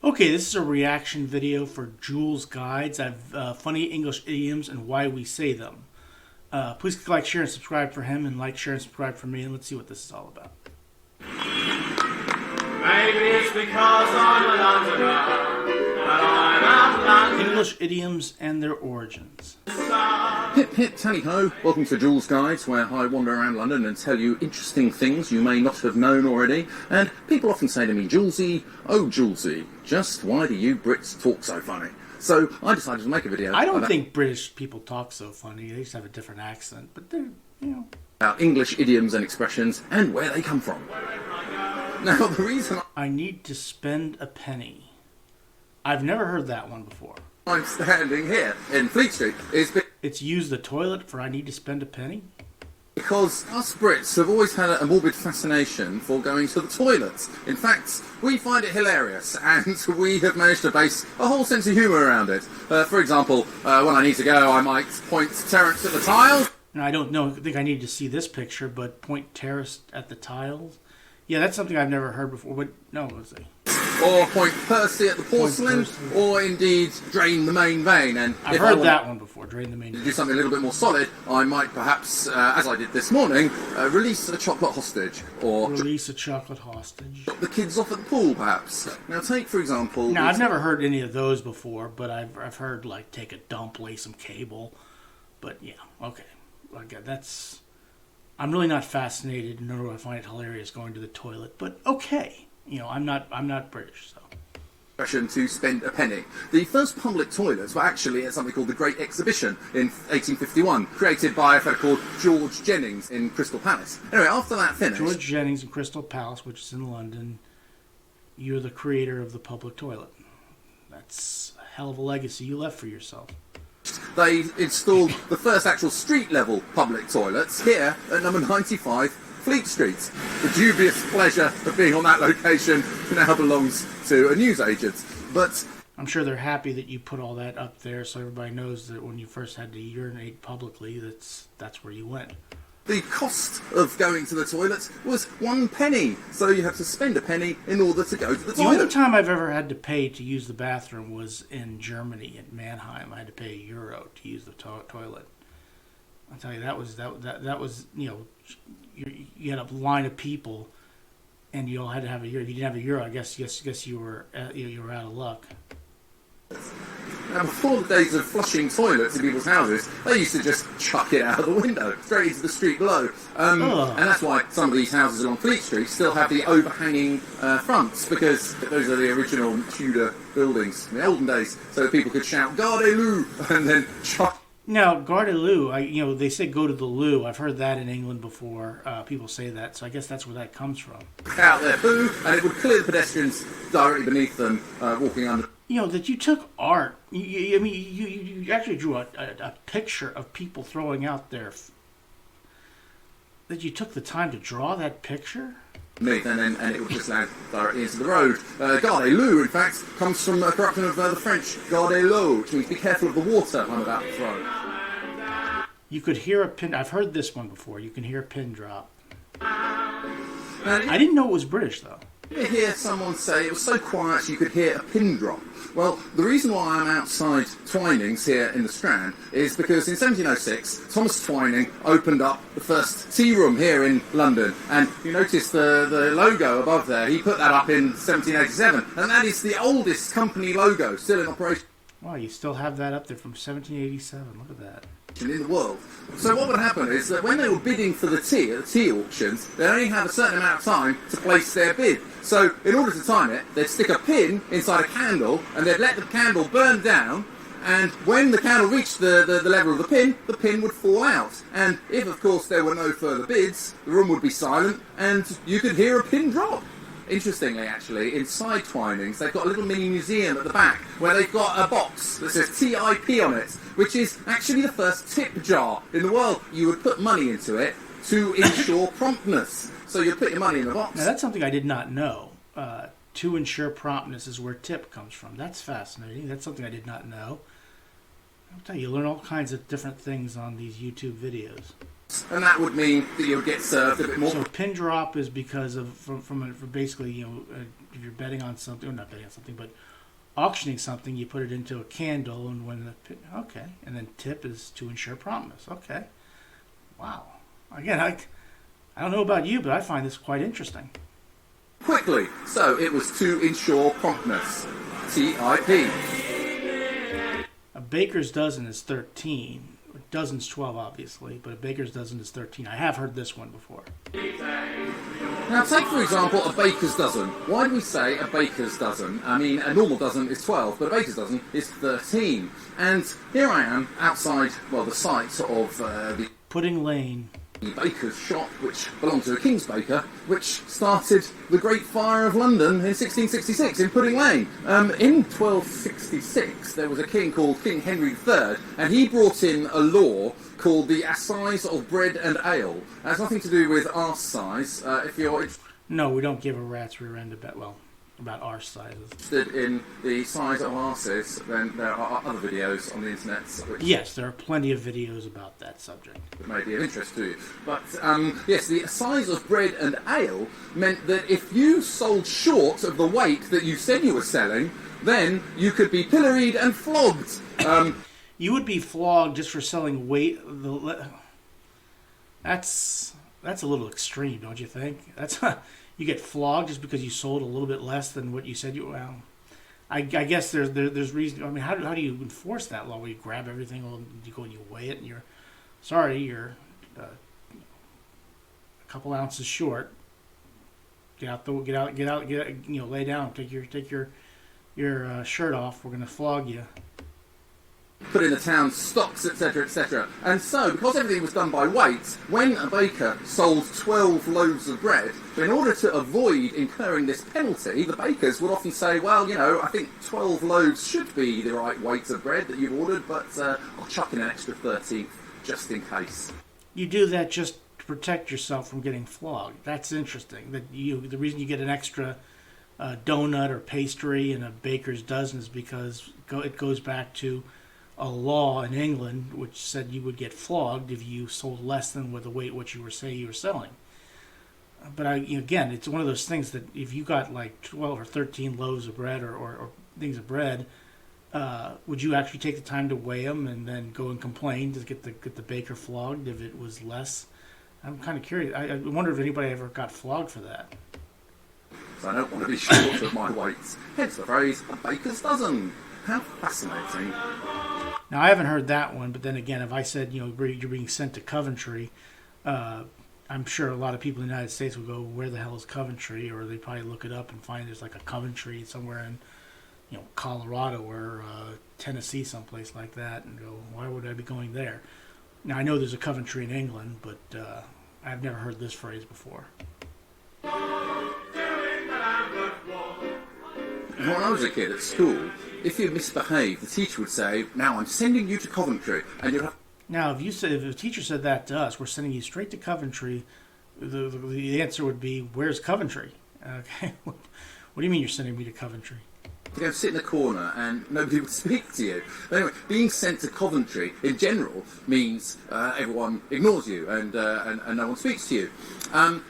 Okay, this is a reaction video for Jules Guides. I've funny English idioms and why we say them. Please click like, share, and subscribe for him, and like, share, and subscribe for me, and let's see what this is all about. Maybe it's because I'm a Londoner, but I'm a Londoner. English idioms and their origins. Hip hip tally ho, welcome to Jules Guides, where I wander around London and tell you interesting things you may not have known already. And people often say to me, Julesy, oh Julesy, just why do you Brits talk so funny? So I decided to make a video. I don't think British people talk so funny. They just have a different accent, but they're, about English idioms and expressions and where they come from. Now the reason I need to spend a penny. I've never heard that one before. I'm standing here in Fleet Street is It's use the toilet for I need to spend a penny? because us Brits have always had a morbid fascination for going to the toilets. In fact, we find it hilarious, and we have managed to base a whole sense of humour around it. For example, when I need to go, I might point Terence at the tiles. Now, I think I need to see this picture, but point Terrace at the tiles? Yeah, that's something I've never heard before. But no, let's see. Or point Percy at the porcelain, or indeed drain the main vein. And I've heard that one before, drain the main to vein. do something a little bit more solid, I might perhaps, as I did this morning, release a chocolate hostage, or Release a chocolate hostage. drop the kids off at the pool, perhaps. Now, take for example. Now, I've never heard any of those before, but I've heard like take a dump, lay some cable. But yeah, okay, that's. I'm really not fascinated, nor do I find it hilarious going to the toilet. But okay, I'm not British, so. Expression to spend a penny. The first public toilets were actually at something called the Great Exhibition in 1851, created by a fellow called George Jennings in Crystal Palace. Anyway, after that finished, George Jennings in Crystal Palace, which is in London. You're the creator of the public toilet. That's a hell of a legacy you left for yourself. they installed the first actual street-level public toilets here at number 95 Fleet Street. The dubious pleasure of being on that location now belongs to a newsagent. But I'm sure they're happy that you put all that up there so everybody knows that when you first had to urinate publicly, that's where you went. the cost of going to the toilet was 1 penny, so you had to spend a penny in order to go to the The only toilet. time I've ever had to pay to use the bathroom was in Germany, at Mannheim. I had to pay €1 to use the toilet. I'll tell you, that was you had a line of people, and you all had to have a euro. If you didn't have a euro, I guess you were out of luck. Now, before the days of flushing toilets in people's houses, they used to just chuck it out of the window, straight into the street below. And that's why some of these houses along Fleet Street still have the overhanging fronts, because those are the original Tudor buildings in the olden days, so people could shout, "Gardez-loo!" and then chuck. Now, Gardez-loo, they say go to the loo. I've heard that in England before. People say that, so I guess that's where that comes from. Out their poo, and it would clear the pedestrians directly beneath them, walking under. That you took art. You actually drew a picture of people throwing out that you took the time to draw that picture? And it would just land directly into the road. Gardez-loo, in fact, comes from a corruption of the French Gardez-l'eau, which means be careful of the water I'm about to throw. You could hear a pin. I've heard this one before. You can hear a pin drop. I didn't know it was British, though. You hear someone say it was so quiet you could hear a pin drop. Well, the reason why I'm outside Twinings here in the Strand is because in 1706, Thomas Twining opened up the first tea room here in London. And you notice the logo above there, he put that up in 1787. And that is the oldest company logo still in operation. Wow, you still have that up there from 1787. Look at that. In the world. So what would happen is that when they were bidding for the tea at the tea auctions, they only had a certain amount of time to place their bid. So in order to time it, they'd stick a pin inside a candle and they'd let the candle burn down, and when the candle reached the level of the pin would fall out. And if of course there were no further bids, the room would be silent and you could hear a pin drop. Interestingly, actually, inside Twinings, they've got a little mini museum at the back where they've got a box that says TIP on it, which is actually the first tip jar in the world. You would put money into it to ensure promptness. So you'd put your money in the box. Now, that's something I did not know. To ensure promptness is where tip comes from. That's fascinating. That's something I did not know. I'll tell you, you learn all kinds of different things on these YouTube videos. And that would mean that you would get served a bit more. So pin drop is because of from basically if you're betting on something, or not betting on something, but auctioning something, you put it into a candle, and okay, and then tip is to ensure promptness. Okay, wow. Again, I don't know about you, but I find this quite interesting. Quickly. So it was to ensure promptness. TIP. A baker's dozen is 13. A dozen's 12, obviously, but a baker's dozen is 13. I have heard this one before. Now take, for example, a baker's dozen. Why do we say a baker's dozen? I mean, a normal dozen is 12, but a baker's dozen is 13. And here I am outside, well, the site of the Pudding Lane. baker's shop, which belonged to a king's baker, which started the Great Fire of London in 1666 in Pudding Lane. In 1266, there was a king called King Henry III, and he brought in a law called the Assize of Bread and Ale. It has nothing to do with arse size. If you're No, we don't give a rat's rear end about arse sizes. interested in the size of arses, then there are other videos on the internet which Yes, there are plenty of videos about that subject. may be of interest to you. But yes, the size of bread and ale meant that if you sold short of the weight that you said you were selling, then you could be pilloried and flogged. You would be flogged just for selling weight. That's a little extreme, don't you think? You get flogged just because you sold a little bit less than what you said you. Well, I guess there's reason. I mean, how do you enforce that law? Where you grab everything, you go and you weigh it, and you're a couple ounces short. Get out. Lay down. Take your shirt off. We're gonna flog you. Put in the town's stocks, etc., etc. And so, because everything was done by weight, when a baker sold 12 loaves of bread, in order to avoid incurring this penalty, the bakers would often say, well, I think 12 loaves should be the right weight of bread that you've ordered, but I'll chuck in an extra 13th just in case. You do that just to protect yourself from getting flogged. That's interesting. The reason you get an extra donut or pastry in a baker's dozen is because it goes back to a law in England which said you would get flogged if you sold less than with the weight what you were saying you were selling. But again, it's one of those things that if you got like 12 or 13 loaves of bread or things of bread, would you actually take the time to weigh them and then go and complain to get the baker flogged if it was less? I'm kind of curious. I wonder if anybody ever got flogged for that. So I don't want to be short of my weights. Hence the phrase, a baker's dozen. How fascinating. Now, I haven't heard that one, but then again, if I said, you're being sent to Coventry, I'm sure a lot of people in the United States would go, where the hell is Coventry? Or they probably look it up and find there's like a Coventry somewhere in, Colorado or Tennessee, someplace like that, and go, why would I be going there? Now, I know there's a Coventry in England, but I've never heard this phrase before. When I was a kid at school, if you misbehaved, the teacher would say, now I'm sending you to Coventry, and you'd have... Now, if a teacher said that to us, we're sending you straight to Coventry, the answer would be, where's Coventry? Okay, what do you mean you're sending me to Coventry? to go sit in the corner and nobody would speak to you. But anyway, being sent to Coventry in general means everyone ignores you and no one speaks to you.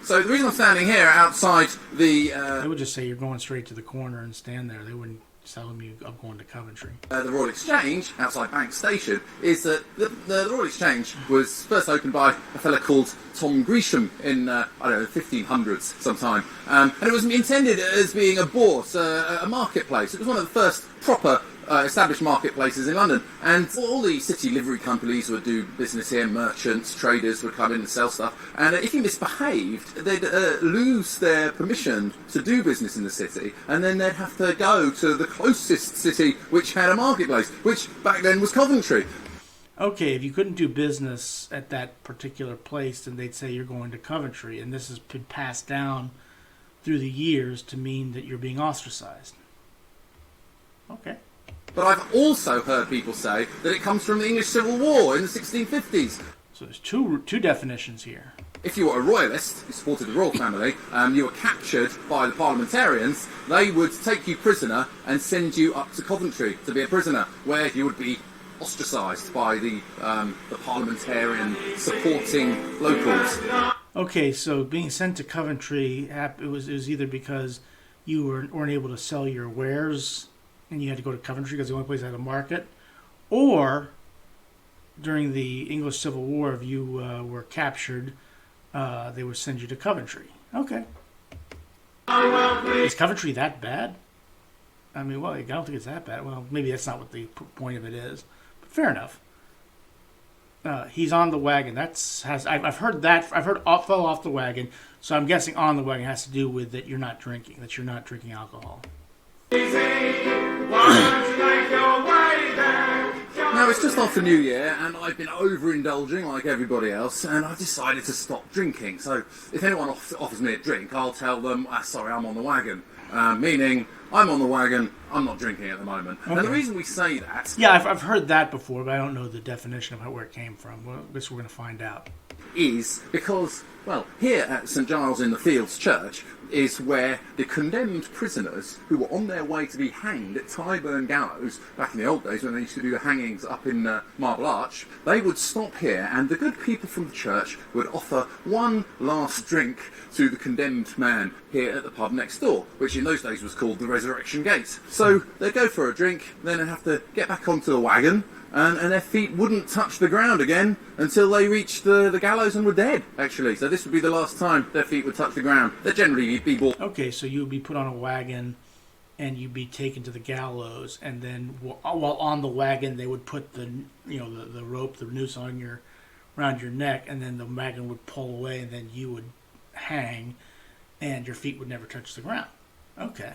So the reason I'm standing here outside the... They would just say you're going straight to the corner and stand there. They wouldn't tell me I'm going to Coventry. The Royal Exchange, outside Bank Station, is that the Royal Exchange was first opened by a fellow called Tom Gresham in, 1500s sometime. And it was intended as being a bourse, a marketplace. It was one of the first proper established marketplaces in London. And all the city livery companies would do business here, merchants, traders would come in and sell stuff. And if you misbehaved, they'd lose their permission to do business in the city, and then they'd have to go to the closest city which had a marketplace, which back then was Coventry. Okay, if you couldn't do business at that particular place, then they'd say you're going to Coventry, and this has been passed down through the years to mean that you're being ostracized. Okay. But I've also heard people say that it comes from the English Civil War in the 1650s. So there's two definitions here. If you were a royalist, you supported the royal family, you were captured by the parliamentarians, they would take you prisoner and send you up to Coventry to be a prisoner, where you would be ostracised by the parliamentarian supporting locals. Okay, so being sent to Coventry, it was either because you weren't able to sell your wares, and you had to go to Coventry because the only place that had a market, or during the English Civil War, if you were captured, they would send you to Coventry. Okay. Is Coventry that bad? I mean, well, I don't think it's that bad. Well, maybe that's not what the point of it is. But fair enough. He's on the wagon. I've heard that. I've heard fell off the wagon. So I'm guessing on the wagon has to do with that you're not drinking. That you're not drinking alcohol. No, it's just after New Year, and I've been overindulging like everybody else, and I've decided to stop drinking. So if anyone offers me a drink, I'll tell them, sorry, I'm on the wagon. Meaning, I'm on the wagon, I'm not drinking at the moment. Okay. And the reason we say that... Yeah, I've heard that before, but I don't know the definition of where it came from. Well, I guess we're going to find out. Is because, well, here at St Giles in the Fields Church is where the condemned prisoners who were on their way to be hanged at Tyburn Gallows, back in the old days when they used to do the hangings up in Marble Arch, they would stop here, and the good people from the church would offer one last drink to the condemned man here at the pub next door, which in those days was called the Resurrection Gate. So they'd go for a drink, then they'd have to get back onto the wagon, and their feet wouldn't touch the ground again until they reached the gallows and were dead, actually. So this would be the last time their feet would touch the ground. They'd generally be brought... Okay, so you would be put on a wagon and you'd be taken to the gallows, and then while on the wagon they would put the rope, the noose around your neck, and then the wagon would pull away, and then you would hang, and your feet would never touch the ground. Okay.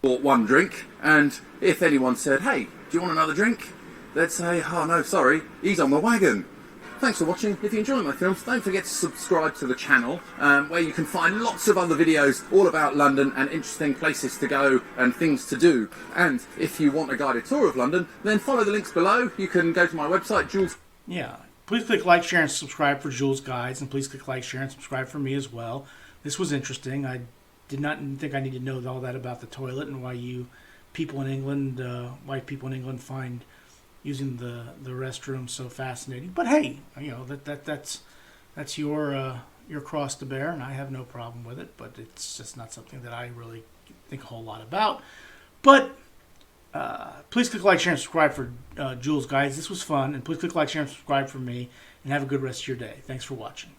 Bought one drink, and if anyone said, hey, do you want another drink? They'd say, oh no, sorry, he's on the wagon. Thanks for watching. If you enjoy my films, don't forget to subscribe to the channel, where you can find lots of other videos all about London and interesting places to go and things to do. And if you want a guided tour of London, then follow the links below. You can go to my website, Jules. Yeah. Please click like, share, and subscribe for Jules Guides, and please click like, share, and subscribe for me as well. This was interesting. I did not think I needed to know all that about the toilet and why people in England, white people in England, find using the restroom so fascinating. But hey, that's your cross to bear, and I have no problem with it. But it's just not something that I really think a whole lot about. But please click like, share, and subscribe for Jules Guides. This was fun, and please click like, share, and subscribe for me. And have a good rest of your day. Thanks for watching.